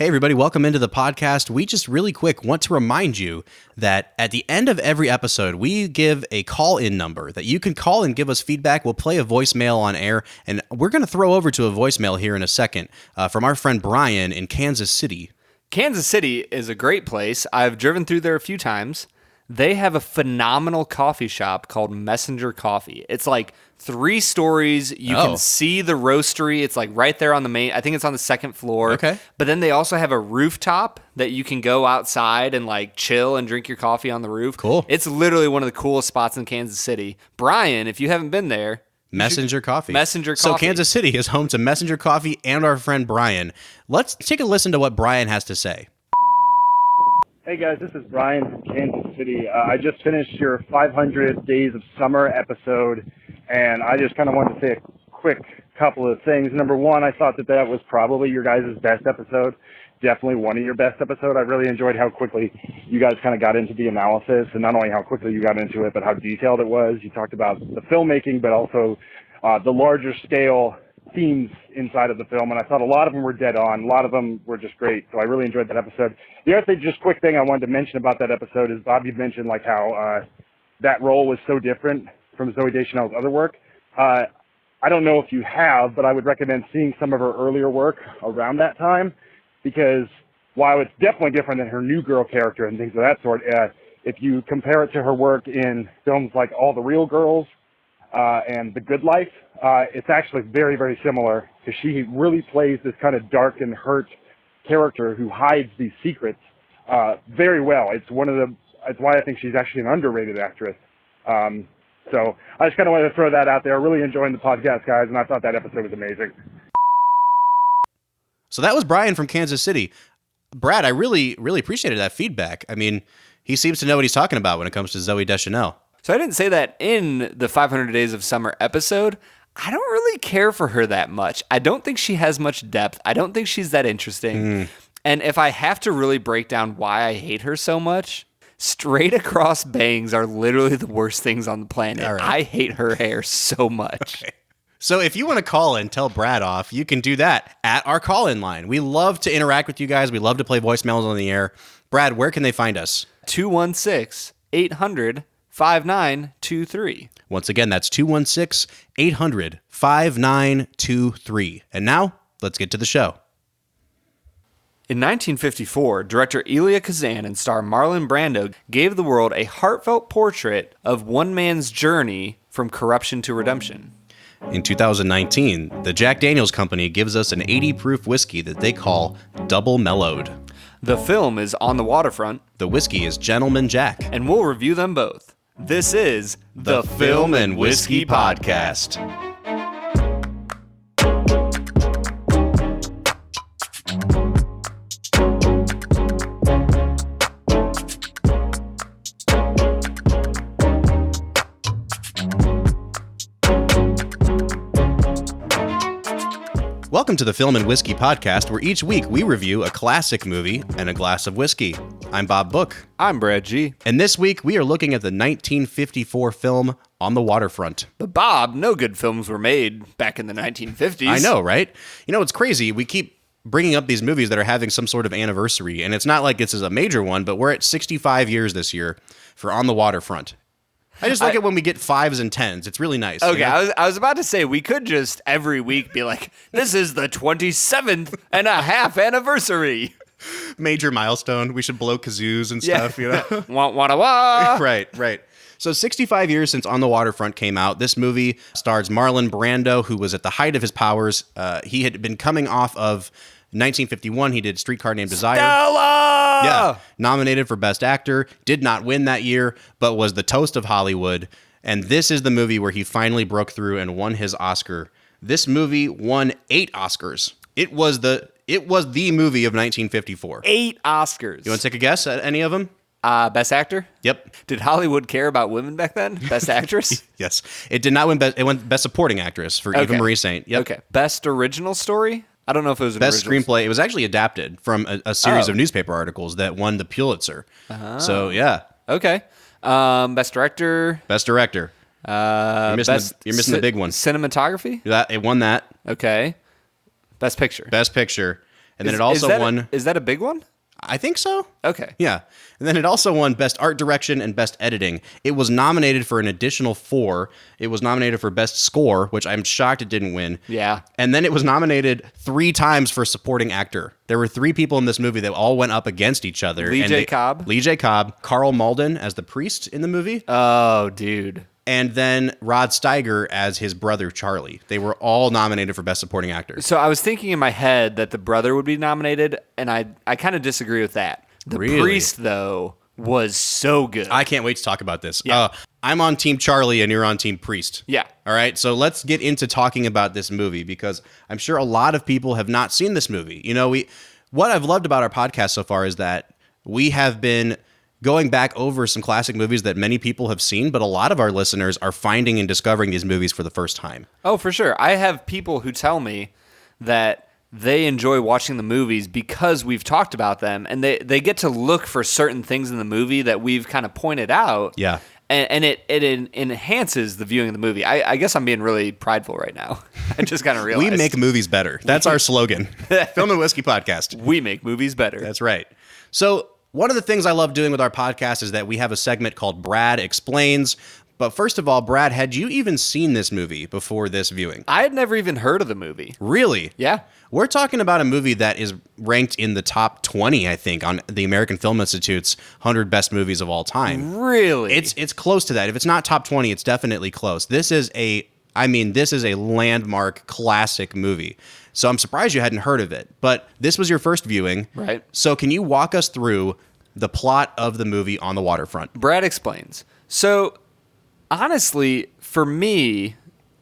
Hey, everybody, welcome into the podcast. We just really quick want to remind you that at the end of every episode, we give a call-in number that you can call and give us feedback. We'll play a voicemail on air, and we're going to throw over to a voicemail here in a second from our friend Brian in Kansas City. Kansas City is a great place. I've driven through there a few times. They have a phenomenal coffee shop called Messenger Coffee. It's like 3 stories. You can see the roastery. It's like right there on the main. I think it's on the second floor. Okay. But then they also have a rooftop that you can go outside and like chill and drink your coffee on the roof. Cool. It's literally one of the coolest spots in Kansas City. Brian, if you haven't been there, Messenger Coffee. Messenger Coffee. So Kansas City is home to Messenger Coffee and our friend Brian. Let's take a listen to what Brian has to say. Hey guys, this is Brian from Kansas City. I just finished your 500 Days of Summer episode, and I just kind of wanted to say a quick couple of things. Number one, I thought that was probably your guys' best episode. Definitely one of your best episodes. I really enjoyed how quickly you guys kind of got into the analysis, and not only how quickly you got into it, but how detailed it was. You talked about the filmmaking, but also the larger scale themes inside of the film, and I thought a lot of them were dead on. A lot of them were just great, so I really enjoyed that episode. The other thing, just quick thing I wanted to mention about that episode is Bob, you mentioned like how that role was so different from Zooey Deschanel's other work. I don't know if you have, but I would recommend seeing some of her earlier work around that time, because while it's definitely different than her New Girl character and things of that sort, if you compare it to her work in films like All the Real Girls and The Good Life, it's actually very, very similar, because she really plays this kind of dark and hurt character who hides these secrets very well. It's why I think she's actually an underrated actress. So I just kind of wanted to throw that out there. Really enjoying the podcast, guys, and I thought that episode was amazing. So that was Brian from Kansas City. Brad, I really, really appreciated that feedback. I mean, he seems to know what he's talking about when it comes to Zooey Deschanel. So I didn't say that in the 500 Days of Summer episode. I don't really care for her that much. I don't think she has much depth. I don't think she's that interesting. And if I have to really break down why I hate her so much, straight across bangs are literally the worst things on the planet. All right. I hate her hair so much. Okay. So if you want to call and tell Brad off, you can do that at our call-in line. We love to interact with you guys. We love to play voicemails on the air. Brad, where can they find us? 216-800-5923. Once again, that's 216-800-5923. And now, let's get to the show. In 1954, director Elia Kazan and star Marlon Brando gave the world a heartfelt portrait of one man's journey from corruption to redemption. In 2019, the Jack Daniel's Company gives us an 80-proof whiskey that they call Double Mellowed. The film is On the Waterfront, The whiskey is Gentleman Jack. and we'll review them both. This is the Film and Whiskey Podcast. Welcome to the Film and Whiskey Podcast, where each week we review a classic movie and a glass of whiskey. I'm Bob Book. I'm Brad G. And this week we are looking at the 1954 film On the Waterfront. But Bob, no good films were made back in the 1950s. I know, right? You know, it's crazy. We keep bringing up these movies that are having some sort of anniversary, and it's not like this is a major one, but we're at 65 years this year for On the Waterfront. I just like it when we get 5s and 10s. It's really nice. Okay, you know? I was about to say, we could just every week be like, this is the 27th and a half anniversary. Major milestone. We should blow kazoos and stuff, you know? Wah, wah, wah. Right. So 65 years since On the Waterfront came out, this movie stars Marlon Brando, who was at the height of his powers. He had been coming off of 1951. He did Streetcar Named Desire. Stella! Yeah, nominated for Best Actor, did not win that year, but was the toast of Hollywood. And this is the movie where he finally broke through and won his Oscar. This movie won 8 Oscars. It was the movie of 1954. 8 Oscars. You want to take a guess at any of them? Best Actor? Yep. Did Hollywood care about women back then? Best Actress? Yes. It did not win It won Best Supporting Actress for Eva Marie Saint. Yep. Okay. Best Original Story? I don't know if it was an Best original. Screenplay. It was actually adapted from a series of newspaper articles that won the Pulitzer. So, yeah. Okay. Best Director? Best Director. You're missing the big one. Cinematography? It won that. Okay. Best Picture? Best Picture. And then it also won. Is that a big one? I think so. Okay. Yeah. And then it also won Best Art Direction and Best Editing. It was nominated for an additional 4. It was nominated for Best Score, which I'm shocked it didn't win. Yeah. And then it was nominated 3 times for Supporting Actor. There were 3 people in this movie that all went up against each other. J Cobb. J Cobb. Karl Malden as the priest in the movie. Oh, dude. And then Rod Steiger as his brother, Charlie. They were all nominated for Best Supporting Actor. So I was thinking in my head that the brother would be nominated, and I kind of disagree with that. The priest, though, was so good. I can't wait to talk about this. Yeah. I'm on Team Charlie, and you're on Team Priest. Yeah. All right, so let's get into talking about this movie, because I'm sure a lot of people have not seen this movie. You know, what I've loved about our podcast so far is that we have been going back over some classic movies that many people have seen, but a lot of our listeners are finding and discovering these movies for the first time. Oh, for sure. I have people who tell me that they enjoy watching the movies because we've talked about them, and they get to look for certain things in the movie that we've kind of pointed out. Yeah. And it enhances the viewing of the movie. I guess I'm being really prideful right now. I just kind of realized. We make movies better. That's our slogan. Film and Whiskey Podcast. We make movies better. That's right. So one of the things I love doing with our podcast is that we have a segment called Brad Explains. But first of all, Brad, had you even seen this movie before this viewing? I had never even heard of the movie. Really? Yeah. We're talking about a movie that is ranked in the top 20, I think, on the American Film Institute's 100 best movies of all time. Really? It's close to that. If it's not top 20, it's definitely close. This is a landmark classic movie. So I'm surprised you hadn't heard of it. But this was your first viewing. Right. So can you walk us through the plot of the movie On the Waterfront? Brad Explains. So honestly, for me,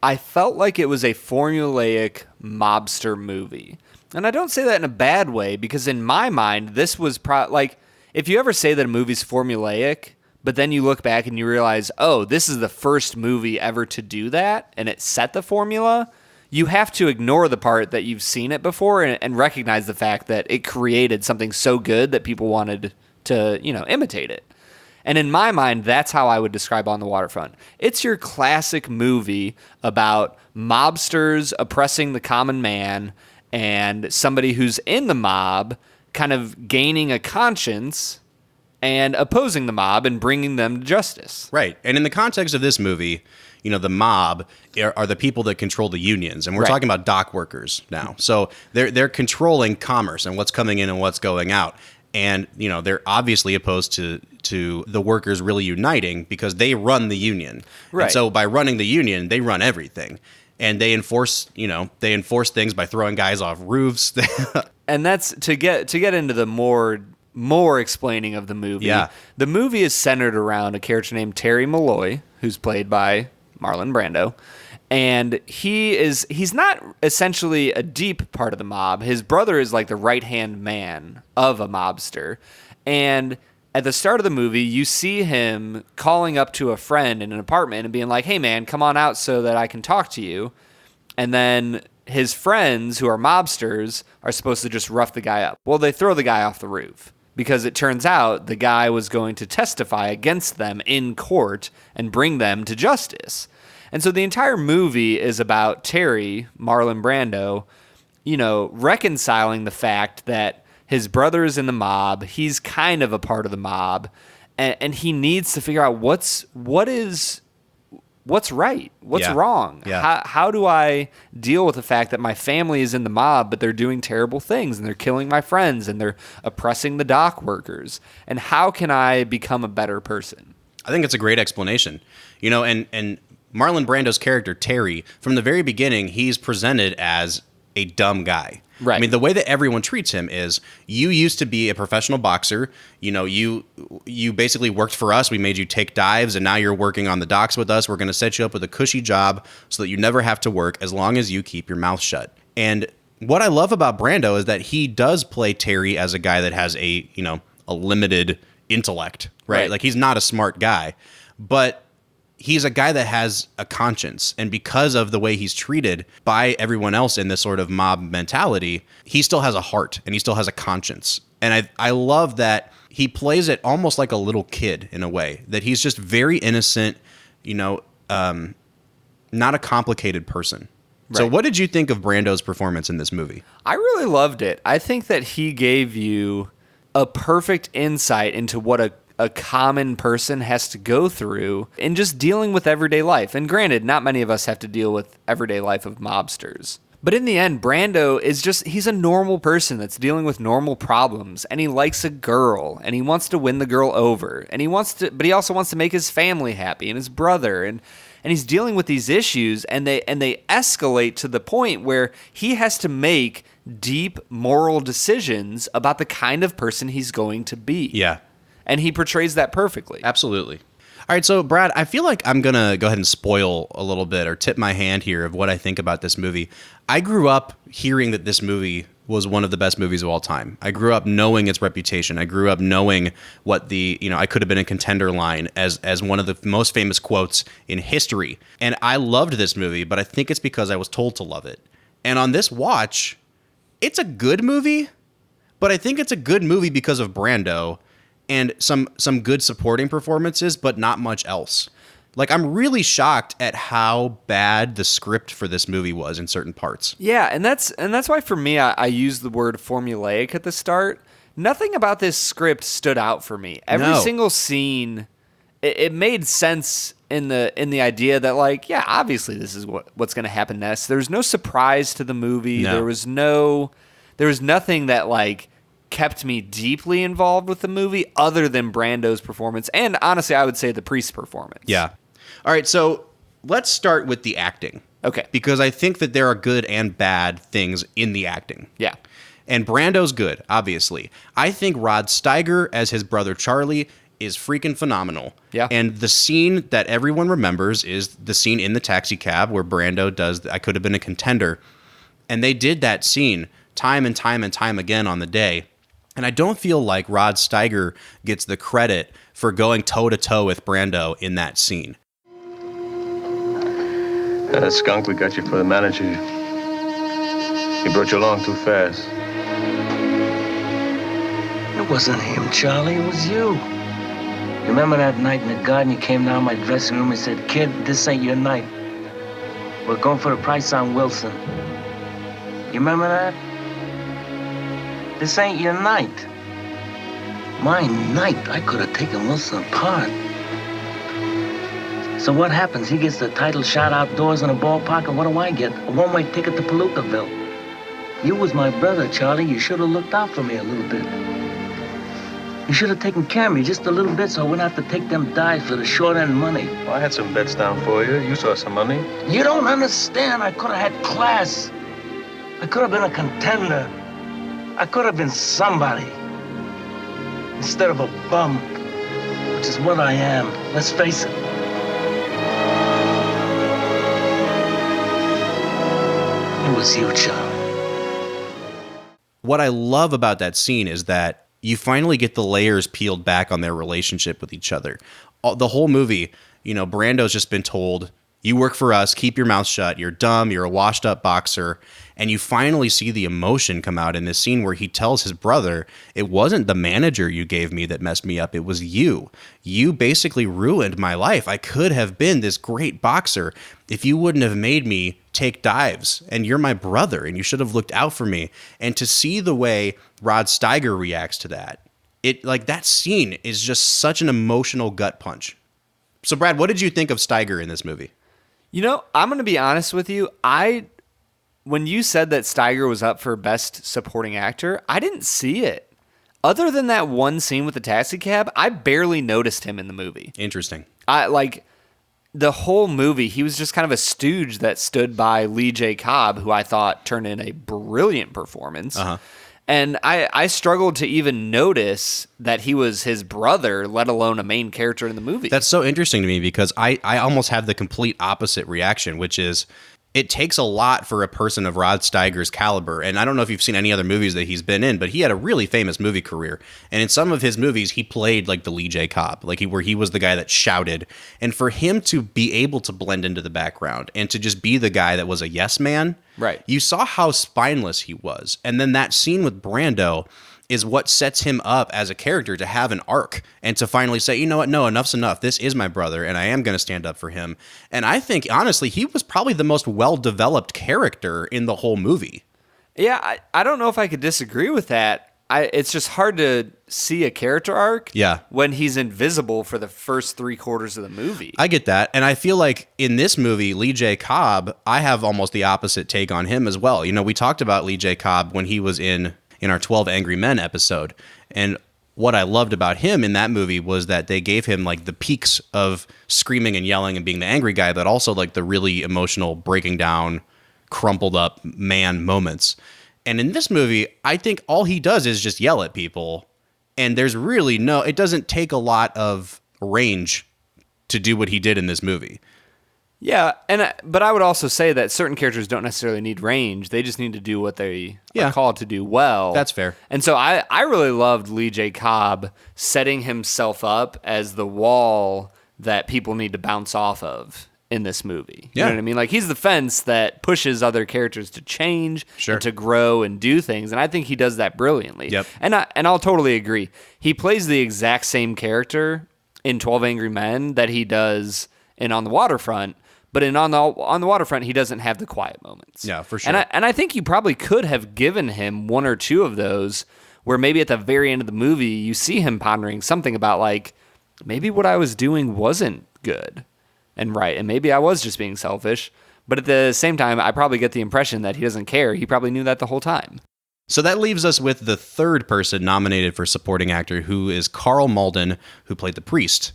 I felt like it was a formulaic mobster movie. And I don't say that in a bad way, because in my mind, this was like, if you ever say that a movie's formulaic, but then you look back and you realize, oh, this is the first movie ever to do that, and it set the formula, you have to ignore the part that you've seen it before and recognize the fact that it created something so good that people wanted to, imitate it. And in my mind, that's how I would describe On the Waterfront. It's your classic movie about mobsters oppressing the common man and somebody who's in the mob kind of gaining a conscience and opposing the mob and bringing them to justice. Right. And in the context of this movie, the mob are the people that control the unions. And we're Right. talking about dock workers now. So they're controlling commerce and what's coming in and what's going out. And, they're obviously opposed to the workers really uniting because they run the union. Right. And so by running the union, they run everything. And they enforce things by throwing guys off roofs. And that's to get into the more explaining of the movie. Yeah. The movie is centered around a character named Terry Malloy, who's played by Marlon Brando. And he's not essentially a deep part of the mob. His brother is like the right-hand man of a mobster. And at the start of the movie, you see him calling up to a friend in an apartment and being like, hey, man, come on out so that I can talk to you. And then his friends, who are mobsters, are supposed to just rough the guy up. Well, they throw the guy off the roof because it turns out the guy was going to testify against them in court and bring them to justice. And so the entire movie is about Terry, Marlon Brando, reconciling the fact that his brother is in the mob, he's kind of a part of the mob, and he needs to figure out what's right, what's Yeah. wrong. Yeah. How do I deal with the fact that my family is in the mob, but they're doing terrible things, and they're killing my friends, and they're oppressing the dock workers, and how can I become a better person? I think it's a great explanation. And Marlon Brando's character, Terry, from the very beginning, he's presented as a dumb guy. Right. I mean, the way that everyone treats him is, you used to be a professional boxer. You basically worked for us. We made you take dives, and now you're working on the docks with us. We're going to set you up with a cushy job so that you never have to work as long as you keep your mouth shut. And what I love about Brando is that he does play Terry as a guy that has a limited intellect, right? Like, he's not a smart guy, but he's a guy that has a conscience, and because of the way he's treated by everyone else in this sort of mob mentality, he still has a heart and he still has a conscience. And I love that he plays it almost like a little kid in a way, that he's just very innocent, not a complicated person. So Right. what did you think of Brando's performance in this movie? I really loved it. I think that he gave you a perfect insight into what a common person has to go through in just dealing with everyday life. And granted, not many of us have to deal with everyday life of mobsters. But in the end, Brando is he's a normal person that's dealing with normal problems, and he likes a girl, and he wants to win the girl over, and but he also wants to make his family happy and his brother, and he's dealing with these issues, and they escalate to the point where he has to make deep moral decisions about the kind of person he's going to be. Yeah, And he portrays that perfectly. absolutely. All right, so Brad, I feel like I'm going to go ahead and spoil a little bit or tip my hand here of what I think about this movie. I grew up hearing that this movie was one of the best movies of all time. I grew up knowing its reputation. I grew up knowing what I could have been a contender line as one of the most famous quotes in history. And I loved this movie, but I think it's because I was told to love it. And on this watch, it's a good movie, but I think it's a good movie because of Brando and some good supporting performances, but not much else. Like, I'm really shocked at how bad the script for this movie was in certain parts. Yeah, and that's why for me I use the word formulaic at the start. Nothing about this script stood out for me. Every No. single scene, it made sense in the idea that, like, yeah, obviously this is what's going to happen next. There's no surprise to the movie. No. There was nothing that, like, kept me deeply involved with the movie other than Brando's performance, and honestly, I would say the priest's performance. Yeah. All right, so let's start with the acting. Okay. Because I think that there are good and bad things in the acting. Yeah. And Brando's good, obviously. I think Rod Steiger as his brother Charlie is freaking phenomenal. Yeah. And the scene that everyone remembers is the scene in the taxi cab where Brando does I Could Have Been a Contender. And they did that scene time and time and time again on the day. And I don't feel like Rod Steiger gets the credit for going toe-to-toe with Brando in that scene. That skunk we got you for the manager. He brought you along too fast. It wasn't him, Charlie. It was you. You remember that night in the garden? You came down my dressing room and said, "Kid, this ain't your night. We're going for the price on Wilson." You remember that? This ain't your night. My night. I could have taken Wilson apart. So what happens? He gets the title shot outdoors in a ballpark, and what do I get? A one-way ticket to Palookaville. You was my brother, Charlie. You should have looked out for me a little bit. You should have taken care of me just a little bit so I wouldn't have to take them dives for the short-end money. Well, I had some bets down for you. You saw some money. You don't understand. I could have had class. I could have been a contender. I could have been somebody. Instead of a bum, which is what I am. Let's face it. It was you, Charlie. What I love about that scene is that you finally get the layers peeled back on their relationship with each other. The whole movie, Brando's just been told, you work for us, keep your mouth shut, you're dumb, you're a washed up boxer. And you finally see the emotion come out in this scene where he tells his brother, it wasn't the manager you gave me that messed me up, it was you. You basically ruined my life. I could have been this great boxer if you wouldn't have made me take dives, and you're my brother, and you should have looked out for me. And to see the way Rod Steiger reacts to that, that scene is just such an emotional gut punch. So Brad, what did you think of Steiger in this movie? I'm going to be honest with you. When you said that Steiger was up for Best Supporting Actor, I didn't see it. Other than that one scene with the taxi cab, I barely noticed him in the movie. Interesting. The whole movie, he was just kind of a stooge that stood by J Cobb, who I thought turned in a brilliant performance. Uh-huh. And I struggled to even notice that he was his brother, let alone a main character in the movie. That's so interesting to me because I almost have the complete opposite reaction, which is it takes a lot for a person of Rod Steiger's caliber. And I don't know if you've seen any other movies that he's been in, but he had a really famous movie career. And in some of his movies, he played like the J Cobb, where he was the guy that shouted. And for him to be able to blend into the background and to just be the guy that was a yes man, Right. You saw how spineless he was. And then that scene with Brando is what sets him up as a character to have an arc and to finally say, you know what, no, enough's enough. This is my brother, and I am going to stand up for him. And I think, honestly, he was probably the most well-developed character in the whole movie. Yeah, I don't know if I could disagree with that. It's just hard to see a character arc when he's invisible for the first 3/4 of the movie. I get that. And I feel like in this movie, J Cobb, I have almost the opposite take on him as well. You know, we talked about J Cobb when he was in our 12 Angry Men episode. And what I loved about him in that movie was that they gave him like the peaks of screaming and yelling and being the angry guy, but also like the really emotional breaking down, crumpled up man moments. And in this movie, I think all he does is just yell at people. And there's really it doesn't take a lot of range to do what he did in this movie. Yeah, but I would also say that certain characters don't necessarily need range. They just need to do what they are called to do well. That's fair. And so I really loved J Cobb setting himself up as the wall that people need to bounce off of in this movie. You know what I mean? Like, he's the fence that pushes other characters to change and to grow and do things. And I think he does that brilliantly. Yep. And I'll totally agree. He plays the exact same character in 12 Angry Men that he does in On the Waterfront. But on the Waterfront, he doesn't have the quiet moments. Yeah, for sure. And I think you probably could have given him one or two of those where maybe at the very end of the movie, you see him pondering something about, like, maybe what I was doing wasn't good and right, and maybe I was just being selfish. But at the same time, I probably get the impression that he doesn't care. He probably knew that the whole time. So that leaves us with the third person nominated for supporting actor, who is Karl Malden, who played the priest.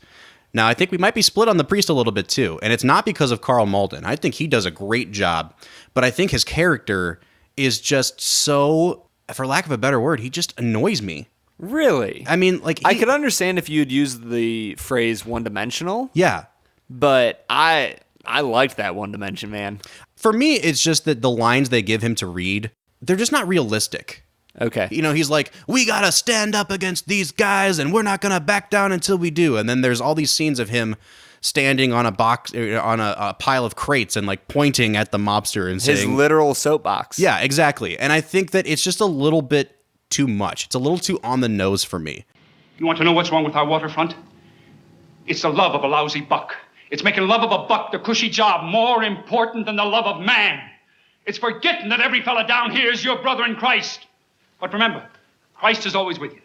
Now, I think we might be split on the priest a little bit too, and it's not because of Karl Malden. I think he does a great job, but I think his character is just so, for lack of a better word, he just annoys me. Really? I mean, like, I could understand if you'd used the phrase one-dimensional. Yeah. But I liked that one dimension, man. For me, it's just that the lines they give him to read, they're just not realistic. Okay. You know, he's like, we got to stand up against these guys and we're not going to back down until we do. And then there's all these scenes of him standing on a box, on a pile of crates and like pointing at the mobster and saying... His literal soapbox. Yeah, exactly. And I think that it's just a little bit too much. It's a little too on the nose for me. You want to know what's wrong with our waterfront? It's the love of a lousy buck. It's making love of a buck, the cushy job, more important than the love of man. It's forgetting that every fella down here is your brother in Christ. But remember, Christ is always with you.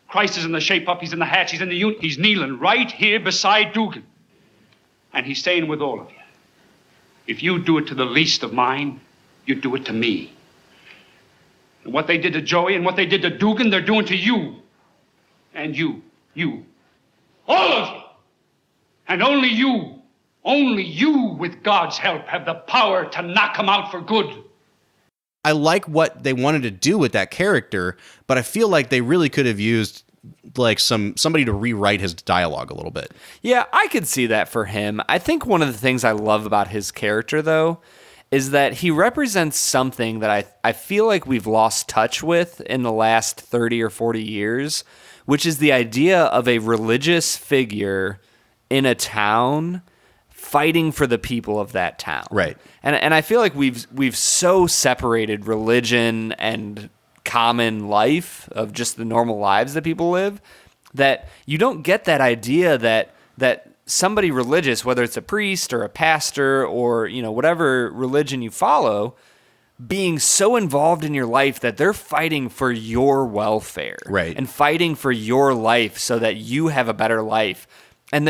Christ is in the shape-up, he's in the hatch, he's in the unit. He's kneeling right here beside Dugan. And he's staying with all of you. If you do it to the least of mine, you do it to me. And what they did to Joey and what they did to Dugan, they're doing to you. And you. All of you. And only you, with God's help, have the power to knock him out for good. I like what they wanted to do with that character, but I feel like they really could have used like somebody to rewrite his dialogue a little bit. Yeah, I could see that for him. I think one of the things I love about his character, though, is that he represents something that I feel like we've lost touch with in the last 30 or 40 years, which is the idea of a religious figure in a town fighting for the people of that town. Right. And I feel like we've so separated religion and common life of just the normal lives that people live that you don't get that idea that somebody religious, whether it's a priest or a pastor or, you know, whatever religion you follow, being so involved in your life that they're fighting for your welfare. Right. And fighting for your life so that you have a better life. And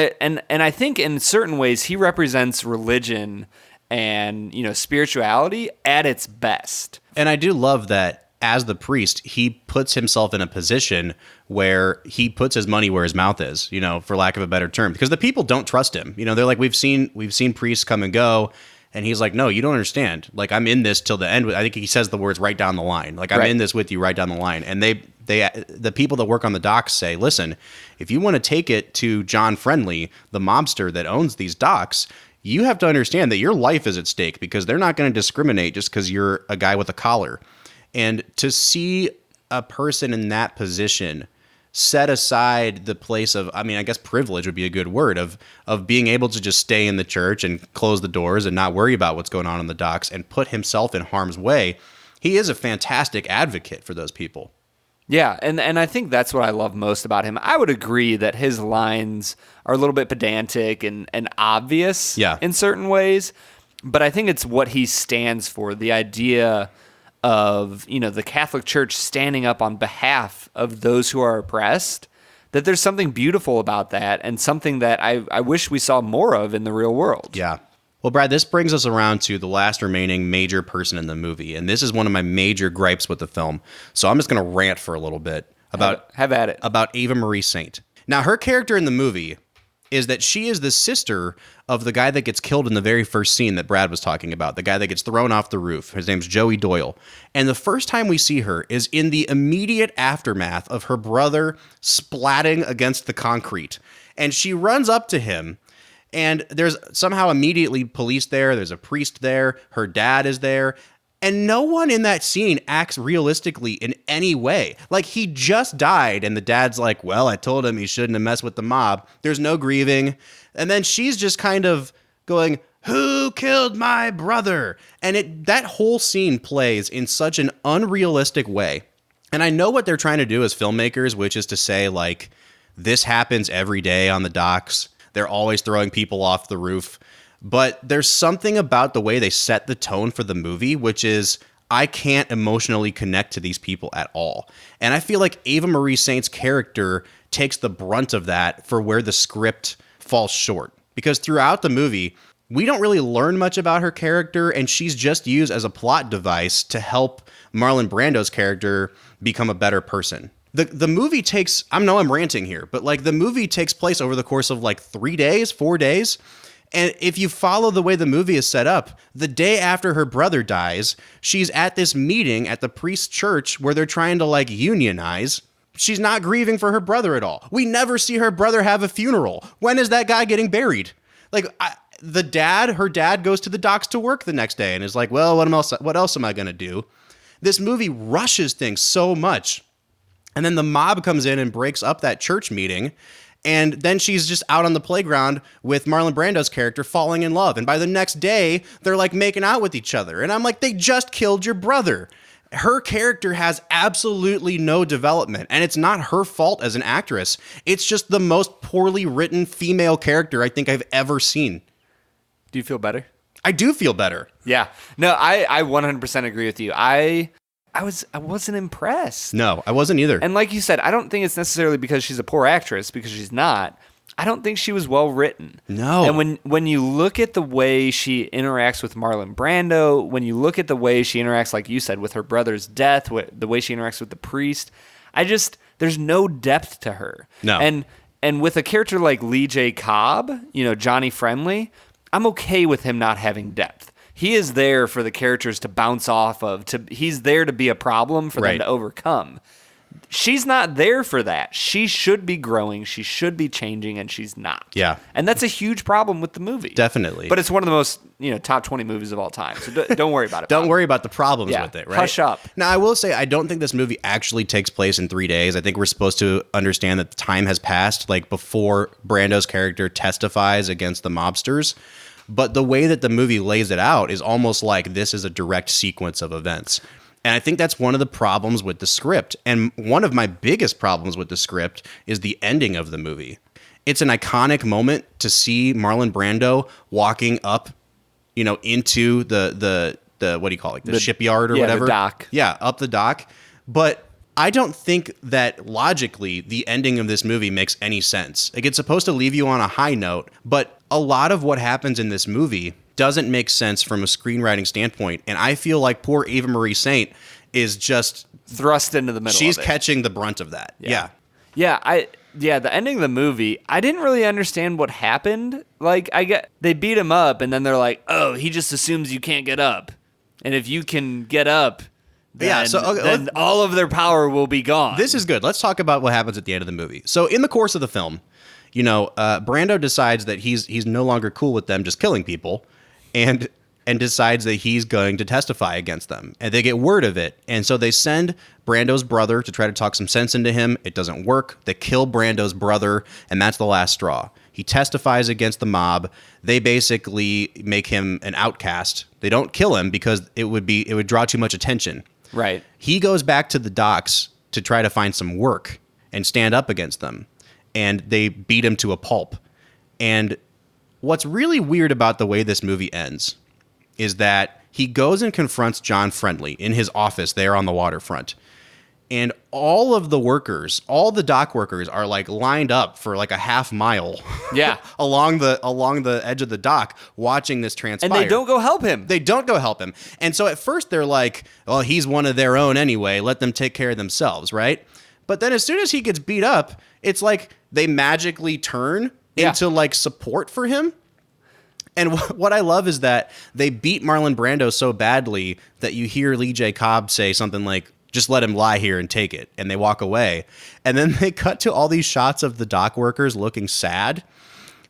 I think in certain ways he represents religion and, you know, spirituality at its best. And I do love that as the priest, he puts himself in a position where he puts his money where his mouth is, you know, for lack of a better term, because the people don't trust him. You know, they're like, we've seen priests come and go. And he's like, no, you don't understand. Like, I'm in this till the end. I think he says the words right down the line. Like, I'm in this with you right down the line. And the people that work on the docks say, listen, if you want to take it to John Friendly, the mobster that owns these docks, you have to understand that your life is at stake because they're not going to discriminate just because you're a guy with a collar. And to see a person in that position set aside the place of, I mean, I guess privilege would be a good word, of being able to just stay in the church and close the doors and not worry about what's going on the docks and put himself in harm's way. He is a fantastic advocate for those people. Yeah, and I think that's what I love most about him. I would agree that his lines are a little bit pedantic and obvious in certain ways, but I think it's what he stands for, the idea of, you know, the Catholic Church standing up on behalf of those who are oppressed, that there's something beautiful about that and something that I wish we saw more of in the real world. Yeah. Well, Brad, this brings us around to the last remaining major person in the movie, and this is one of my major gripes with the film. So I'm just going to rant for a little bit about have at it. About Ava Marie Saint. Now, her character in the movie is that she is the sister of the guy that gets killed in the very first scene that Brad was talking about, the guy that gets thrown off the roof. His name's Joey Doyle. And the first time we see her is in the immediate aftermath of her brother splatting against the concrete. And she runs up to him, and there's somehow immediately police there. There's a priest there. Her dad is there. And no one in that scene acts realistically in any way. Like, he just died, and the dad's like, well, I told him he shouldn't have messed with the mob. There's no grieving. And then she's just kind of going, who killed my brother? And that whole scene plays in such an unrealistic way. And I know what they're trying to do as filmmakers, which is to say, like, this happens every day on the docks. They're always throwing people off the roof. But there's something about the way they set the tone for the movie, which is, I can't emotionally connect to these people at all. And I feel like Ava Marie Saint's character takes the brunt of that for where the script falls short. Because throughout the movie, we don't really learn much about her character, and she's just used as a plot device to help Marlon Brando's character become a better person. The movie takes, I'm ranting here, but like the movie takes place over the course of like 4 days. And if you follow the way the movie is set up, the day after her brother dies, she's at this meeting at the priest's church where they're trying to like unionize. She's not grieving for her brother at all. We never see her brother have a funeral. When is that guy getting buried? Like, her dad goes to the docks to work the next day and is like, well, what else am I going to do? This movie rushes things so much. And then the mob comes in and breaks up that church meeting. And then she's just out on the playground with Marlon Brando's character falling in love. And by the next day, they're like making out with each other. And I'm like, they just killed your brother. Her character has absolutely no development. And it's not her fault as an actress. It's just the most poorly written female character I think I've ever seen. Do you feel better? I do feel better. Yeah. No, I 100% agree with you. I wasn't impressed. No, I wasn't either. And like you said, I don't think it's necessarily because she's a poor actress, because she's not. I don't think she was well written. No. And when you look at the way she interacts with Marlon Brando, when you look at the way she interacts, like you said, with her brother's death, the way she interacts with the priest, there's no depth to her. No. And with a character like J Cobb, Johnny Friendly, I'm okay with him not having depth. He is there for the characters to bounce off of. He's there to be a problem for them to overcome. She's not there for that. She should be growing. She should be changing, and she's not. Yeah. And that's a huge problem with the movie. Definitely. But it's one of the most, top 20 movies of all time. So don't worry about it. Don't worry about the problems with it, right? Hush up. Now, I will say, I don't think this movie actually takes place in 3 days. I think we're supposed to understand that time has passed, like before Brando's character testifies against the mobsters. But the way that the movie lays it out is almost like this is a direct sequence of events. And I think that's one of the problems with the script. And one of my biggest problems with the script is the ending of the movie. It's an iconic moment to see Marlon Brando walking up, into the what do you call it? The shipyard or whatever. The dock. Yeah, up the dock. But I don't think that logically the ending of this movie makes any sense. Like, it's supposed to leave you on a high note, but a lot of what happens in this movie doesn't make sense from a screenwriting standpoint. And I feel like poor Ava Marie Saint is just thrust into the middle. She's of it. catching the brunt of that. Yeah. The ending of the movie, I didn't really understand what happened. Like, they beat him up, and then they're like, oh, he just assumes you can't get up. And if you can get up, then all of their power will be gone. This is good. Let's talk about what happens at the end of the movie. So in the course of the film, Brando decides that he's no longer cool with them just killing people, and and decides that he's going to testify against them. And they get word of it. And so they send Brando's brother to try to talk some sense into him. It doesn't work. They kill Brando's brother, and that's the last straw. He testifies against the mob. They basically make him an outcast. They don't kill him because it would draw too much attention. Right. He goes back to the docks to try to find some work and stand up against them. And they beat him to a pulp. And what's really weird about the way this movie ends is that he goes and confronts John Friendly in his office there on the waterfront. And all of the workers, all the dock workers are like lined up for like a half mile along the edge of the dock watching this transpire. And they don't go help him. They don't go help him. And so at first they're like, well, he's one of their own anyway. Let them take care of themselves, right? But then as soon as he gets beat up, it's like they magically turn into like support for him. And what I love is that they beat Marlon Brando so badly that you hear J Cobb say something like, just let him lie here and take it. And they walk away. And then they cut to all these shots of the dock workers looking sad.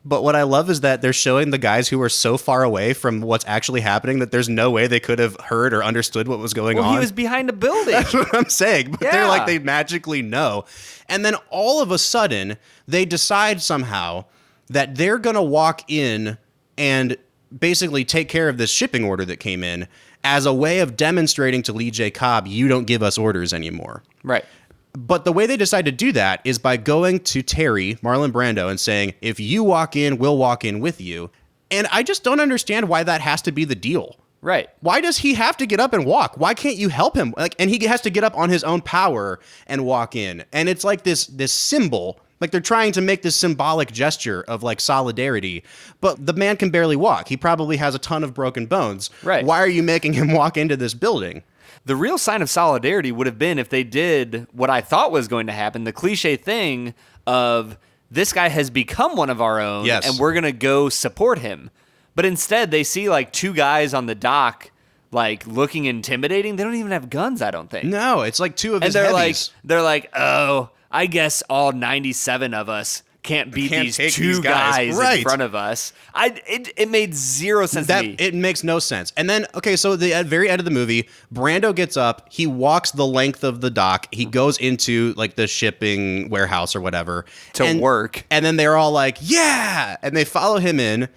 But what I love is that they're showing the guys who are so far away from what's actually happening that there's no way they could have heard or understood what was going on. He was behind a building. That's what I'm saying. But they're like, they magically know. And then all of a sudden, they decide somehow that they're going to walk in and basically take care of this shipping order that came in as a way of demonstrating to J Cobb, you don't give us orders anymore. Right. But the way they decide to do that is by going to Terry, Marlon Brando, and saying, if you walk in, we'll walk in with you. And I just don't understand why that has to be the deal. Right. Why does he have to get up and walk? Why can't you help him? And he has to get up on his own power and walk in. And it's like this symbol. Like they're trying to make this symbolic gesture of like solidarity, but the man can barely walk. He probably has a ton of broken bones. Right. Why are you making him walk into this building? The real sign of solidarity would have been if they did what I thought was going to happen, the cliche thing of this guy has become one of our own and we're going to go support him. But instead they see like two guys on the dock like looking intimidating. They don't even have guns, I don't think. No, it's like two of his they're heavies. They're like, oh, I guess all 97 of us can't beat these two guys in front of us. It made zero sense to me. It makes no sense. And then, okay, so at the very end of the movie, Brando gets up, he walks the length of the dock, he goes into like the shipping warehouse or whatever. To work. And then they're all like, yeah! And they follow him in.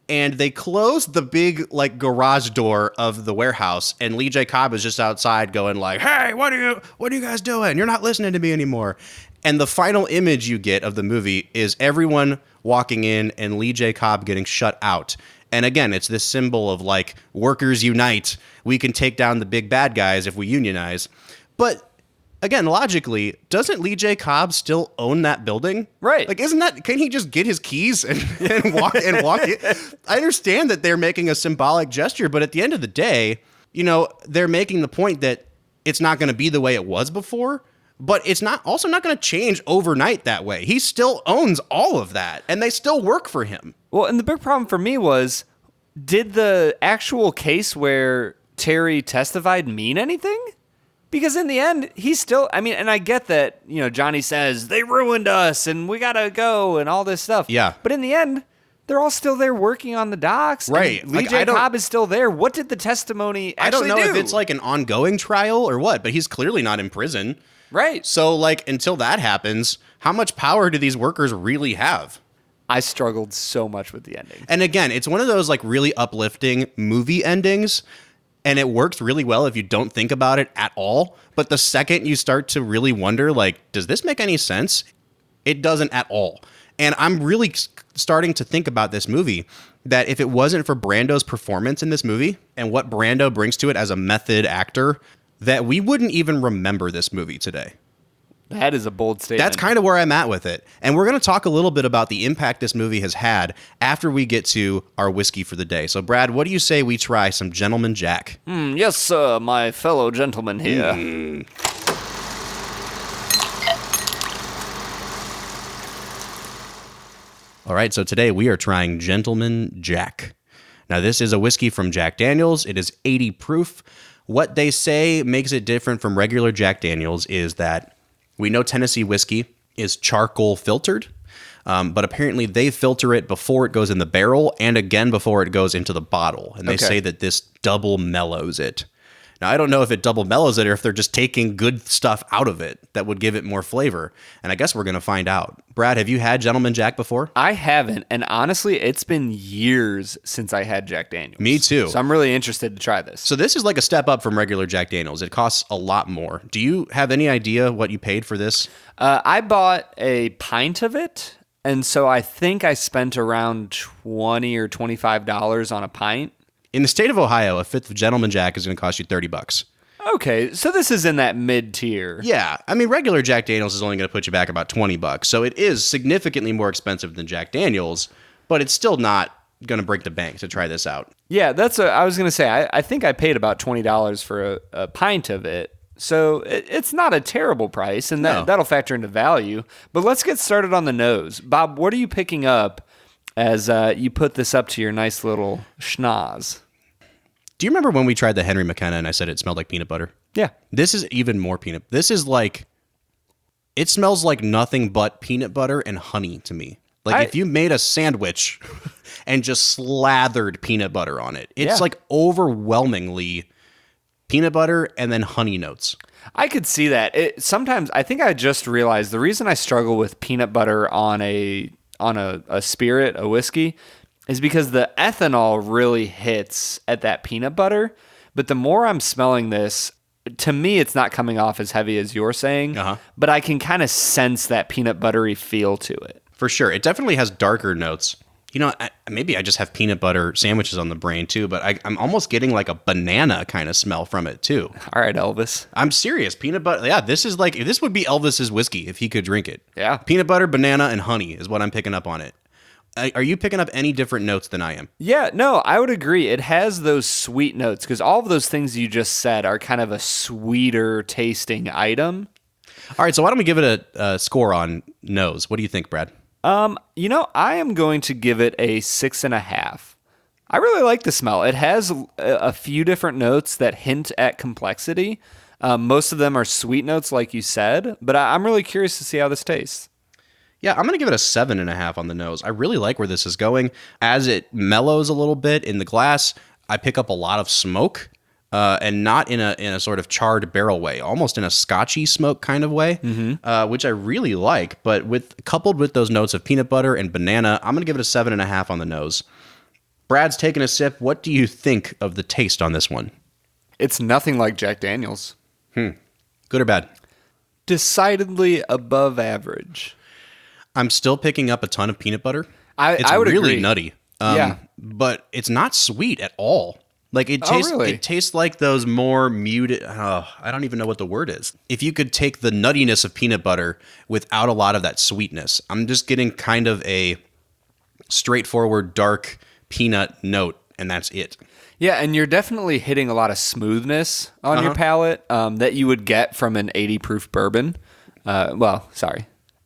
And they close the big like garage door of the warehouse, and J Cobb is just outside going like, "Hey, what are you guys doing? You're not listening to me anymore." And the final image you get of the movie is everyone walking in and J Cobb getting shut out. And again, it's this symbol of like workers unite. We can take down the big bad guys if we unionize. But again, logically, doesn't J Cobb still own that building? Right. Like, can he just get his keys and walk it? I understand that they're making a symbolic gesture, but at the end of the day, they're making the point that it's not going to be the way it was before, but it's not going to change overnight that way. He still owns all of that, and they still work for him. Well, and the big problem for me was, did the actual case where Terry testified mean anything? Because in the end, he's still, and I get that, Johnny says, they ruined us and we got to go and all this stuff. Yeah. But in the end, they're all still there working on the docks. Right. J Cobb is still there. What did the testimony actually do? I don't know if it's like an ongoing trial or what, but he's clearly not in prison. Right. So, like, until that happens, how much power do these workers really have? I struggled so much with the ending. And again, it's one of those, like, really uplifting movie endings. And it works really well if you don't think about it at all. But the second you start to really wonder, like, does this make any sense? It doesn't at all. And I'm really starting to think about this movie, that if it wasn't for Brando's performance in this movie and what Brando brings to it as a method actor, that we wouldn't even remember this movie today. That is a bold statement. That's kind of where I'm at with it. And we're going to talk a little bit about the impact this movie has had after we get to our whiskey for the day. So, Brad, what do you say we try some Gentleman Jack? Yes, sir, my fellow gentleman here. All right, so today we are trying Gentleman Jack. Now, this is a whiskey from Jack Daniels. It is 80 proof. What they say makes it different from regular Jack Daniels is that we know Tennessee whiskey is charcoal filtered. but apparently they filter it before it goes in the barrel and again before it goes into the bottle. And they say that this double mellows it. Now, I don't know if it double mellows it or if they're just taking good stuff out of it that would give it more flavor. And I guess we're going to find out. Brad, have you had Gentleman Jack before? I haven't. And honestly, it's been years since I had Jack Daniels. Me too. So I'm really interested to try this. So this is like a step up from regular Jack Daniels. It costs a lot more. Do you have any idea what you paid for this? I bought a pint of it. And so I think I spent around $20 or $25 on a pint. In the state of Ohio, a fifth of Gentleman Jack is going to cost you $30. Okay, so this is in that mid tier. Yeah, I mean, regular Jack Daniels is only going to put you back about $20, so it is significantly more expensive than Jack Daniels, but it's still not going to break the bank to try this out. Yeah, I was going to say, I think I paid about $20 for a pint of it, so it's not a terrible price, and that'll factor into value. But let's get started on the nose. Bob, what are you picking up as you put this up to your nice little schnoz? Do you remember when we tried the Henry McKenna and I said it smelled like peanut butter? Yeah. This is even more peanut. This is like, it smells like nothing but peanut butter and honey to me. Like if you made a sandwich and just slathered peanut butter on it, it's like overwhelmingly peanut butter and then honey notes. I could see that. Sometimes I think I just realized the reason I struggle with peanut butter on a spirit, a whiskey, is because the ethanol really hits at that peanut butter. But the more I'm smelling this, to me, it's not coming off as heavy as you're saying, but I can kind of sense that peanut buttery feel to it. For sure. It definitely has darker notes. You know, maybe I just have peanut butter sandwiches on the brain too, but I'm almost getting like a banana kind of smell from it too. All right, Elvis. I'm serious. Peanut butter. Yeah, this would be Elvis's whiskey if he could drink it. Yeah. Peanut butter, banana, and honey is what I'm picking up on it. Are you picking up any different notes than I am? Yeah, no, I would agree. It has those sweet notes because all of those things you just said are kind of a sweeter tasting item. All right, so why don't we give it a score on nose? What do you think, Brad? I am going to give it a 6.5. I really like the smell. It has a few different notes that hint at complexity. Most of them are sweet notes, like you said, but I'm really curious to see how this tastes. Yeah, I'm going to give it a 7.5 on the nose. I really like where this is going. As it mellows a little bit in the glass, I pick up a lot of smoke, and not in a sort of charred barrel way, almost in a scotchy smoke kind of way, which I really like. But coupled with those notes of peanut butter and banana, I'm going to give it a 7.5 on the nose. Brad's taking a sip. What do you think of the taste on this one? It's nothing like Jack Daniels. Good or bad? Decidedly above average. I'm still picking up a ton of peanut butter. I would really agree. Nutty. Yeah. But it's not sweet at all. Like it tastes, really? It tastes like those more muted. I don't even know what the word is. If you could take the nuttiness of peanut butter without a lot of that sweetness, I'm just getting kind of a straightforward dark peanut note, and that's it. Yeah, and you're definitely hitting a lot of smoothness on your palate that you would get from an 80 proof bourbon.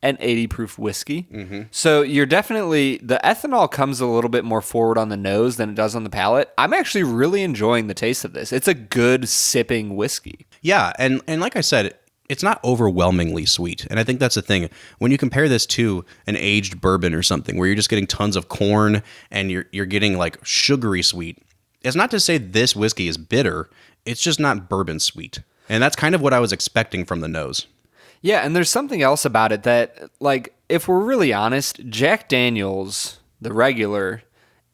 An 80 proof whiskey. So you're definitely, the ethanol comes a little bit more forward on the nose than it does on the palate. I'm actually really enjoying the taste of this. It's a good sipping whiskey. Yeah, and like I said, it's not overwhelmingly sweet. And I think that's the thing. When you compare this to an aged bourbon or something where you're just getting tons of corn and you're getting like sugary sweet, it's not to say this whiskey is bitter. It's just not bourbon sweet. And that's kind of what I was expecting from the nose. Yeah, and there's something else about it that, like, if we're really honest, Jack Daniels, the regular,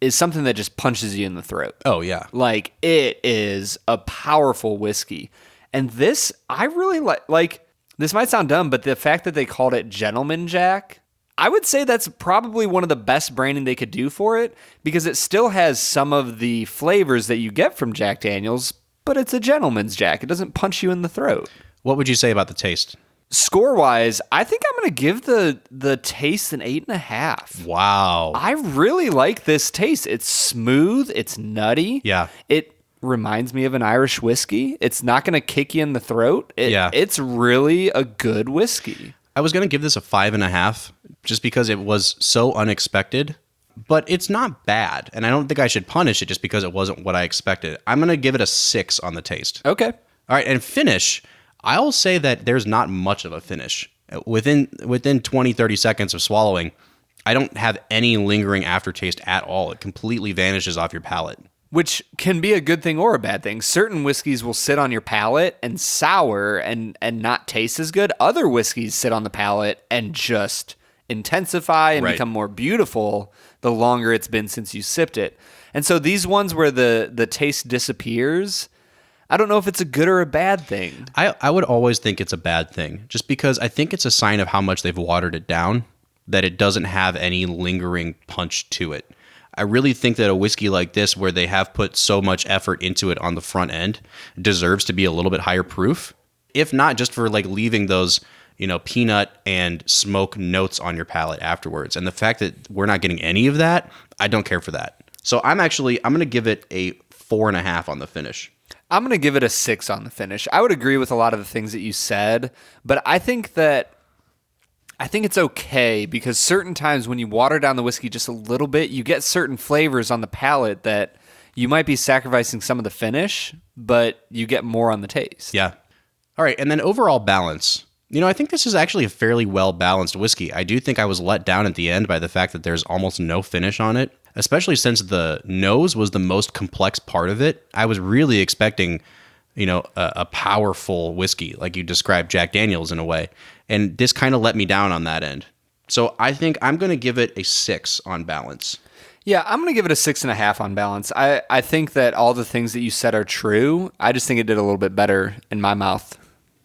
is something that just punches you in the throat. Oh, yeah. Like, it is a powerful whiskey. And this, I really like, this might sound dumb, but the fact that they called it Gentleman Jack, I would say that's probably one of the best branding they could do for it, because it still has some of the flavors that you get from Jack Daniels, but it's a gentleman's Jack. It doesn't punch you in the throat. What would you say about the taste? Score-wise, I think I'm going to give the taste an 8.5. Wow. I really like this taste. It's smooth. It's nutty. Yeah. It reminds me of an Irish whiskey. It's not going to kick you in the throat. Yeah. It's really a good whiskey. I was going to give this a 5.5 just because it was so unexpected, but it's not bad. And I don't think I should punish it just because it wasn't what I expected. I'm going to give it a 6 on the taste. Okay. All right. And finish, I'll say that there's not much of a finish. Within 20, 30 seconds of swallowing, I don't have any lingering aftertaste at all. It completely vanishes off your palate. Which can be a good thing or a bad thing. Certain whiskeys will sit on your palate and sour and not taste as good. Other whiskeys sit on the palate and just intensify and become more beautiful the longer it's been since you sipped it. And so these ones where the taste disappears, I don't know if it's a good or a bad thing. I would always think it's a bad thing, just because I think it's a sign of how much they've watered it down, that it doesn't have any lingering punch to it. I really think that a whiskey like this, where they have put so much effort into it on the front end, deserves to be a little bit higher proof. If not, just for like leaving those, peanut and smoke notes on your palate afterwards. And the fact that we're not getting any of that, I don't care for that. So I'm going to give it a 4.5 on the finish. I'm going to give it a 6 on the finish. I would agree with a lot of the things that you said, but I think it's okay because certain times when you water down the whiskey just a little bit, you get certain flavors on the palate that you might be sacrificing some of the finish, but you get more on the taste. Yeah. All right. And then overall balance. I think this is actually a fairly well-balanced whiskey. I do think I was let down at the end by the fact that there's almost no finish on it, especially since the nose was the most complex part of it. I was really expecting a powerful whiskey, like you described Jack Daniels in a way. And this kind of let me down on that end. So I think I'm going to give it a 6 on balance. Yeah, I'm going to give it a 6.5 on balance. I think that all the things that you said are true. I just think it did a little bit better in my mouth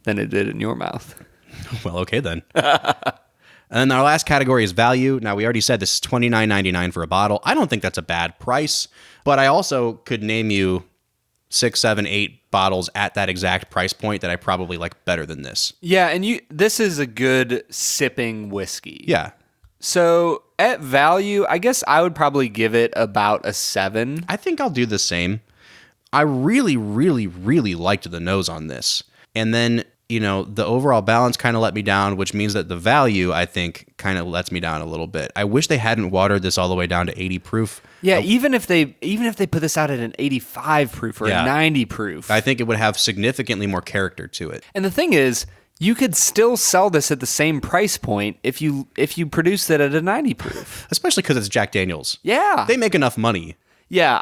than it did in your mouth. Well, okay then. And then our last category is value. Now, we already said this is $29.99 for a bottle. I don't think that's a bad price, but I also could name you 6, 7, 8 bottles at that exact price point that I probably like better than this. Yeah, and this is a good sipping whiskey. Yeah. So at value, I guess I would probably give it about a 7. I think I'll do the same. I really, really, really liked the nose on this. And then, the overall balance kind of let me down, which means that the value, I think, kind of lets me down a little bit. I wish they hadn't watered this all the way down to 80 proof. Yeah, even if they put this out at an 85 proof or a 90 proof. I think it would have significantly more character to it. And the thing is, you could still sell this at the same price point if you produced it at a 90 proof. Especially because it's Jack Daniels. Yeah. They make enough money. Yeah,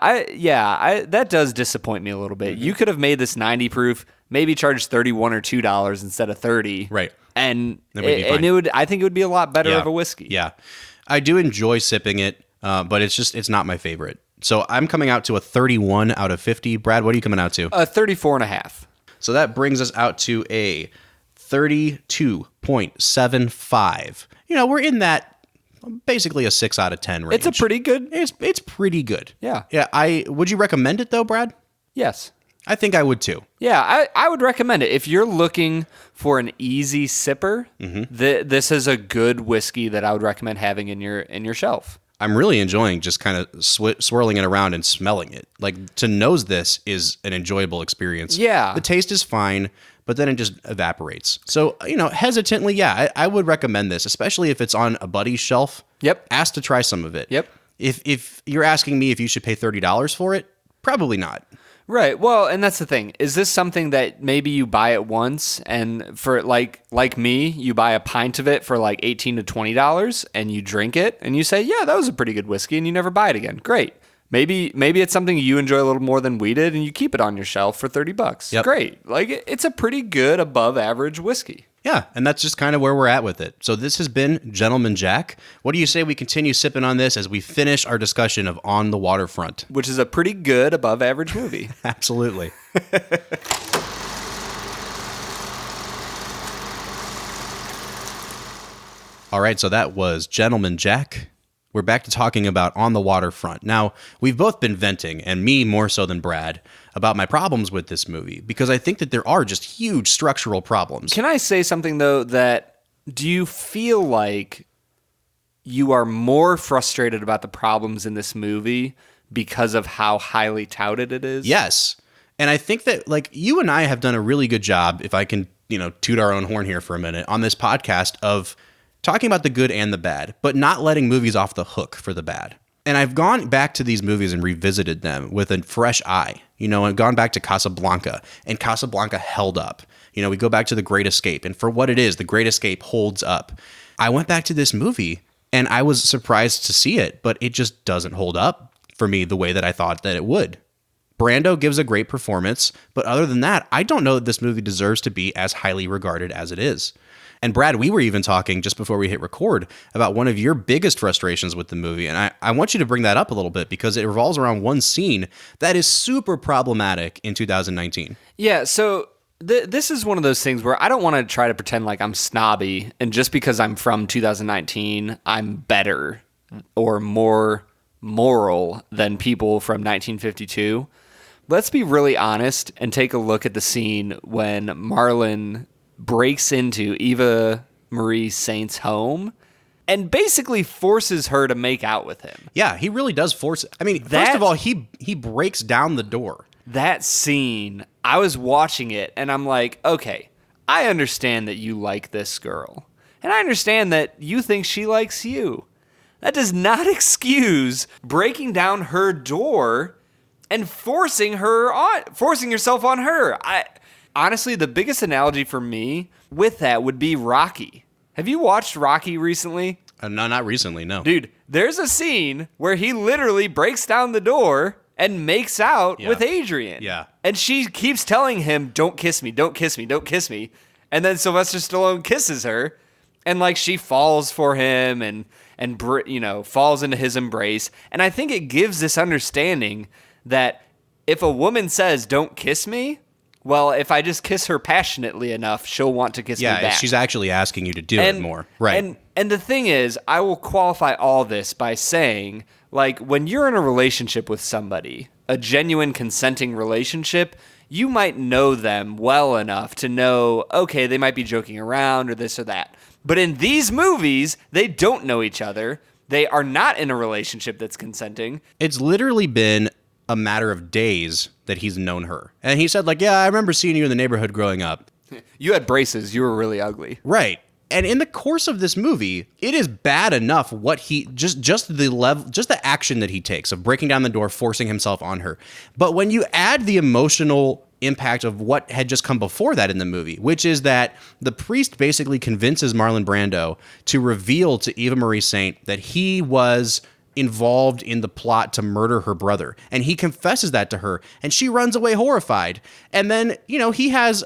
that does disappoint me a little bit. You could have made this 90 proof, maybe charged $31 or $2 instead of $30. Right. And I think it would be a lot better of a whiskey. Yeah. I do enjoy sipping it, but it's not my favorite. So I'm coming out to a 31 out of 50. Brad, what are you coming out to? A 34.5. So that brings us out to a 32.75. We're in that basically a 6 out of 10 range. It's a pretty good. It's pretty good. Yeah. Yeah. Would you recommend it though, Brad? Yes. I think I would too. Yeah, I would recommend it. If you're looking for an easy sipper, this is a good whiskey that I would recommend having in your shelf. I'm really enjoying just kind of swirling it around and smelling it. Like, to nose this is an enjoyable experience. Yeah. The taste is fine, but then it just evaporates. So, hesitantly, yeah, I would recommend this, especially if it's on a buddy's shelf. Yep. Ask to try some of it. Yep. If you're asking me if you should pay $30 for it, probably not. Right. Well, and that's the thing. Is this something that maybe you buy it once and for like me, you buy a pint of it for like $18 to $20 and you drink it and you say, yeah, that was a pretty good whiskey, and you never buy it again. Great. Maybe it's something you enjoy a little more than we did and you keep it on your shelf for $30. Yep. Great. Like, it's a pretty good above average whiskey. Yeah, and that's just kind of where we're at with it. So this has been Gentleman Jack. What do you say we continue sipping on this as we finish our discussion of On the Waterfront? Which is a pretty good above average movie. Absolutely. All right, so that was Gentleman Jack. We're back to talking about On the Waterfront. Now, we've both been venting, and me more so than Brad, about my problems with this movie, because I think that there are just huge structural problems. Can I say something, though, that do you feel like you are more frustrated about the problems in this movie because of how highly touted it is? Yes. And I think that, like, you and I have done a really good job, if I can, toot our own horn here for a minute, on this podcast of talking about the good and the bad, but not letting movies off the hook for the bad. And I've gone back to these movies and revisited them with a fresh eye, and gone back to Casablanca, and Casablanca held up. We go back to The Great Escape, and for what it is, The Great Escape holds up. I went back to this movie, And I was surprised to see it, but it just doesn't hold up for me the way that I thought that it would. Brando gives a great performance, but other than that, I don't know that this movie deserves to be as highly regarded as it is. And Brad, we were even talking just before we hit record about one of your biggest frustrations with the movie. And I want you to bring that up a little bit because it revolves around one scene that is super problematic in 2019. Yeah, so this is one of those things where I don't want to try to pretend like I'm snobby, and just because I'm from 2019, I'm better or more moral than people from 1952. Let's be really honest and take a look at the scene when Marlon breaks into Eva Marie Saint's home and basically forces her to make out with him. Yeah, he really does force it. I mean, first of all, he breaks down the door. That scene, I was watching it and I'm like, okay, I understand that you like this girl. And I understand that you think she likes you. That does not excuse breaking down her door and forcing yourself on her. Honestly, the biggest analogy for me with that would be Rocky. Have you watched Rocky recently? No, not recently, no. Dude, there's a scene where he literally breaks down the door and makes out with Adrian. Yeah. And she keeps telling him, don't kiss me, don't kiss me, don't kiss me. And then Sylvester Stallone kisses her, and like she falls for him and falls into his embrace. And I think it gives this understanding that if a woman says, don't kiss me, well, if I just kiss her passionately enough, she'll want to kiss me back. Yeah, she's actually asking you to do it more. Right. And the thing is, I will qualify all this by saying, like, when you're in a relationship with somebody, a genuine consenting relationship, you might know them well enough to know, okay, they might be joking around or this or that. But in these movies, they don't know each other. They are not in a relationship that's consenting. It's literally been a matter of days that he's known her. And he said, like, yeah, I remember seeing you in the neighborhood growing up. You had braces. You were really ugly. Right. And in the course of this movie, it is bad enough what he just the action that he takes of breaking down the door, forcing himself on her. But when you add the emotional impact of what had just come before that in the movie, which is that the priest basically convinces Marlon Brando to reveal to Eva Marie Saint that he was involved in the plot to murder her brother. And he confesses that to her, and she runs away horrified. And then, he has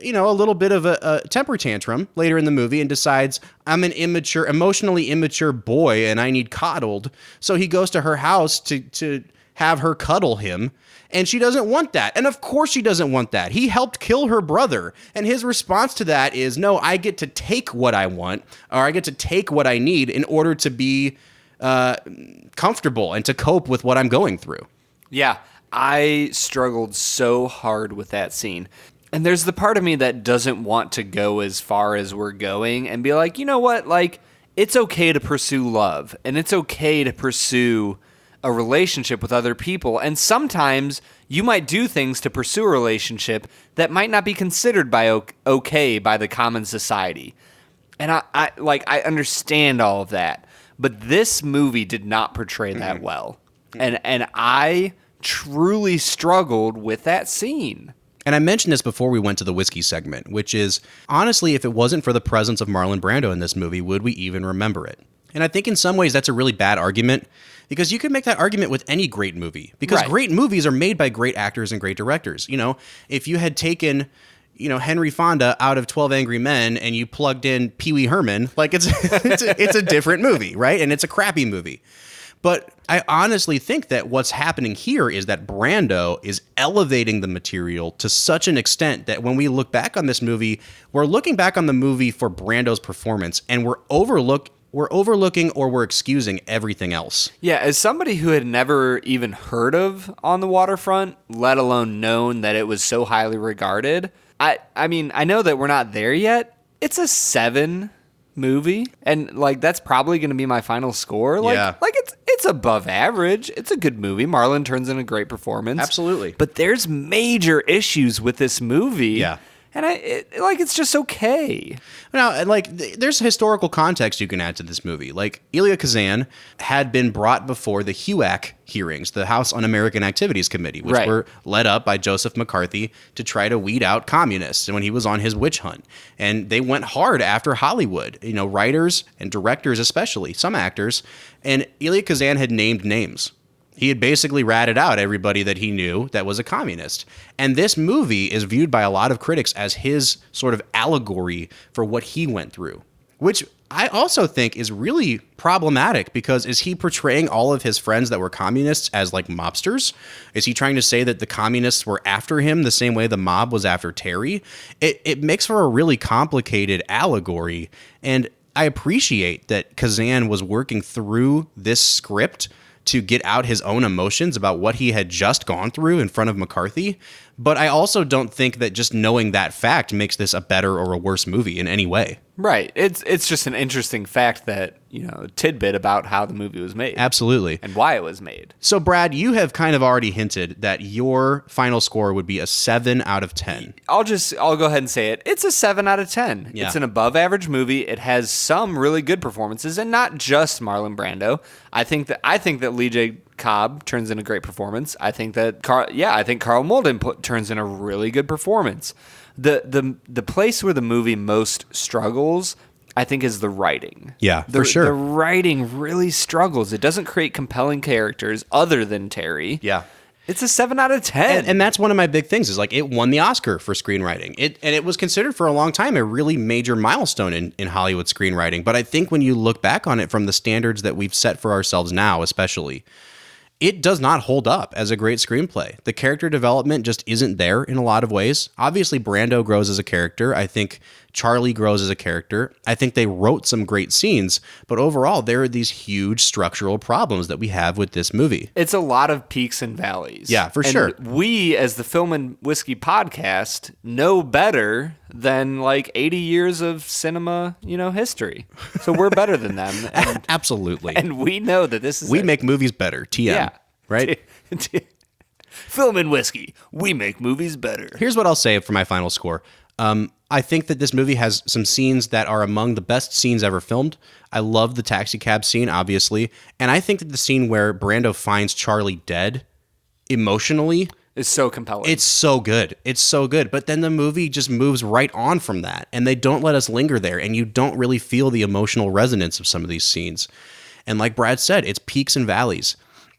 a little bit of a temper tantrum later in the movie and decides, I'm an emotionally immature boy and I need coddled. So he goes to her house to have her cuddle him. And she doesn't want that. And of course she doesn't want that. He helped kill her brother. And his response to that is, no, I get to take what I want, or I get to take what I need in order to be comfortable and to cope with what I'm going through. Yeah, I struggled so hard with that scene. And there's the part of me that doesn't want to go as far as we're going and be like, you know what? Like, it's okay to pursue love, and it's okay to pursue a relationship with other people. And sometimes you might do things to pursue a relationship that might not be considered okay by the common society. And I understand all of that. But this movie did not portray that well. And I truly struggled with that scene. And I mentioned this before we went to the whiskey segment, which is, honestly, if it wasn't for the presence of Marlon Brando in this movie, would we even remember it? And I think in some ways that's a really bad argument, because you could make that argument with any great movie, because great movies are made by great actors and great directors. If you had taken Henry Fonda out of 12 Angry Men and you plugged in Pee Wee Herman, like it's a different movie, right? And it's a crappy movie. But I honestly think that what's happening here is that Brando is elevating the material to such an extent that when we look back on this movie, we're looking back on the movie for Brando's performance, and we're overlooking or we're excusing everything else. Yeah, as somebody who had never even heard of On the Waterfront, let alone known that it was so highly regarded, I mean, I know that we're not there yet. It's a 7 movie, and like that's probably going to be my final score. Like it's above average. It's a good movie. Marlon turns in a great performance. Absolutely. But there's major issues with this movie. Yeah. And it's just okay. Now, and there's historical context you can add to this movie. Like, Elia Kazan had been brought before the HUAC hearings, the House Un-American Activities Committee, which were led up by Joseph McCarthy to try to weed out communists when he was on his witch hunt. And they went hard after Hollywood, writers and directors especially, some actors. And Elia Kazan had named names. He had basically ratted out everybody that he knew that was a communist. And this movie is viewed by a lot of critics as his sort of allegory for what he went through, which I also think is really problematic, because is he portraying all of his friends that were communists as like mobsters? Is he trying to say that the communists were after him the same way the mob was after Terry? It makes for a really complicated allegory. And I appreciate that Kazan was working through this script to get out his own emotions about what he had just gone through in front of McCarthy. But I also don't think that just knowing that fact makes this a better or a worse movie in any way. Right. It's just an interesting fact that, tidbit about how the movie was made. Absolutely. And why it was made. So, Brad, you have kind of already hinted that your final score would be a 7 out of 10. I'll go ahead and say it. It's a 7 out of 10. Yeah. It's an above average movie. It has some really good performances, and not just Marlon Brando. I think that J Cobb turns in a great performance. I think that Karl Malden turns in a really good performance. The place where the movie most struggles, I think, is the writing. Yeah, for sure. The writing really struggles. It doesn't create compelling characters other than Terry. Yeah. It's a 7 out of 10. And that's one of my big things, is like it won the Oscar for screenwriting. It was considered for a long time a really major milestone in Hollywood screenwriting. But I think when you look back on it from the standards that we've set for ourselves now, especially, it does not hold up as a great screenplay. The character development just isn't there in a lot of ways. Obviously, Brando grows as a character. I think Charlie grows as a character. I think they wrote some great scenes, but overall, there are these huge structural problems that we have with this movie. It's a lot of peaks and valleys. Yeah, for sure. We, as the Film and Whiskey podcast, know better than 80 years of cinema, history. So we're better than them. And, Absolutely. And we know that this is We make movies better, TM. Yeah. Right? Film and Whiskey, we make movies better. Here's what I'll say for my final score. I think that this movie has some scenes that are among the best scenes ever filmed. I love the taxi cab scene, obviously. And I think that the scene where Brando finds Charlie dead, emotionally, is so compelling. It's so good. It's so good. But then the movie just moves right on from that. And they don't let us linger there. And you don't really feel the emotional resonance of some of these scenes. And like Brad said, it's peaks and valleys.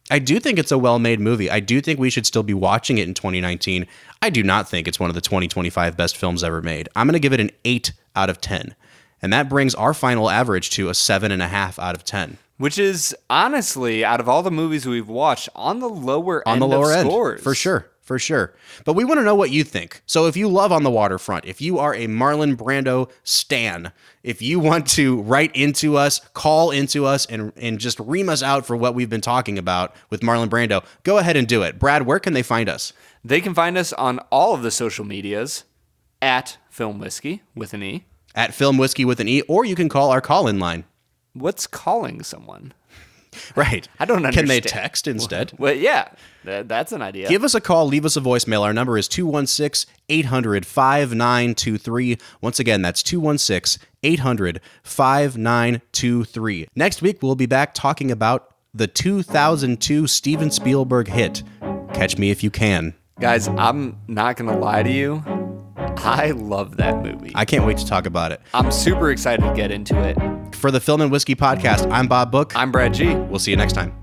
I do think it's a well-made movie. I do think we should still be watching it in 2019. I do not think it's one of the 2025 best films ever made. I'm going to give it an 8 out of 10. And that brings our final average to a 7.5 out of 10. Which is, honestly, out of all the movies we've watched, on the lower end of scores. For sure. For sure. But we want to know what you think. So if you love On the Waterfront, if you are a Marlon Brando stan, if you want to write into us, call into us, and just ream us out for what we've been talking about with Marlon Brando, go ahead and do it. Brad, where can they find us? They can find us on all of the social medias at Film Whiskey with an E. At Film Whiskey with an E, or you can call our call-in line. What's calling someone? Right. I don't understand. Can they text instead? Well, yeah, that's an idea. Give us a call. Leave us a voicemail. Our number is 216-800-5923. Once again, that's 216-800-5923. Next week, we'll be back talking about the 2002 Steven Spielberg hit, Catch Me If You Can. Guys, I'm not going to lie to you. I love that movie. I can't wait to talk about it. I'm super excited to get into it. For the Film and Whiskey podcast, I'm Bob Book. I'm Brad G. We'll see you next time.